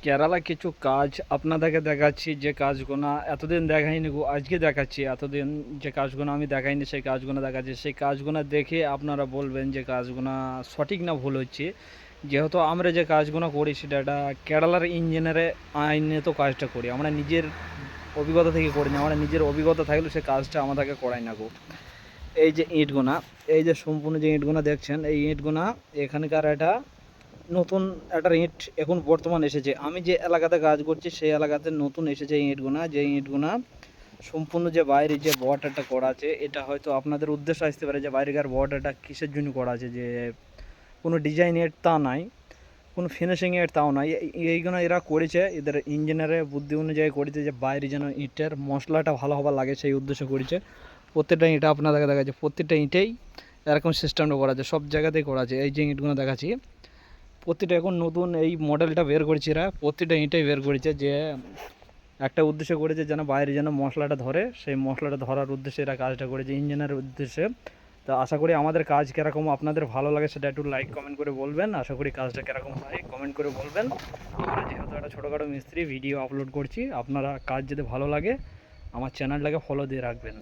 কেরালা কিছু কাজ আপনাদেরকে দেখাচ্ছি, যে কাজগুলো এতদিন দেখাইনি গো, আজকে দেখাচ্ছি। এতদিন যে কাজগুলো আমি দেখাইনি সেই কাজগুলো দেখাচ্ছি। সেই কাজগুলো দেখে আপনারা বলবেন যে কাজগুলো সঠিক না ভুল হচ্ছে। যেহেতু আমরা যে কাজগুলো করি সেটা একটা কেরালার ইঞ্জিনিয়ারে আইনে তো কাজটা করি, আমরা নিজের অভিজ্ঞতা থেকে করি না। আমরা নিজের অভিজ্ঞতা থাকলে সে কাজটা আমাদেরকে করাই না গো। এই যে ইটগুনা, এই যে সম্পূর্ণ যে ইটগুনা দেখছেন, এই ইটগুনা এখানকার একটা নতুন একটা ইট এখন বর্তমান এসেছে। আমি যে এলাকাতে কাজ করছি সেই এলাকাতে নতুন এসেছে এই ইটগুনা। যে ইটগুনা সম্পূর্ণ যে বাইরে যে বর্ডারটা করা আছে, এটা হয়তো আপনাদের উদ্দেশ্য আসতে পারে যে বাইরেকার বর্ডারটা কিসের জন্য করা আছে, যে কোনো ডিজাইন এর তা নাই, কোনো ফিনিশিং এর তাও নাই। এইগুলো এরা করেছে এদের ইঞ্জিনিয়ারের বুদ্ধি অনুযায়ী করেছে যে বাইরে যেন ইটের মশলাটা ভালো হবার লাগে, সেই উদ্দেশ্য করেছে। প্রত্যেকটা ইঁটা আপনাদেরকে দেখাচ্ছে, প্রত্যেকটা ইঁটেই এরকম সিস্টেমটা করা আছে, সব জায়গাতেই করা আছে। এই যে ইঁটগুলো দেখাচ্ছি প্রতিটা এখন নতুন এই মডেলটা বের করেছে এরা, প্রতিটা ইঁটাই বের করেছে যে একটা উদ্দেশ্য করেছে যেন বাইরে যেন মশলাটা ধরে, সেই মশলাটা ধরার উদ্দেশ্যে এরা কাজটা করেছে ইঞ্জিনিয়ারের উদ্দেশ্যে। তো আশা করি আমাদের কাজ কীরকম আপনাদের ভালো লাগে সেটা একটু লাইক কমেন্ট করে বলবেন। আশা করি কাজটা কীরকম হয় কমেন্ট করে বলবেন। আমরা যেহেতু একটা ছোটোখাটো মিস্ত্রি ভিডিও আপলোড করছি, আপনারা কাজ যদি ভালো লাগে আমার চ্যানেলটাকে ফলো দিয়ে রাখবেন।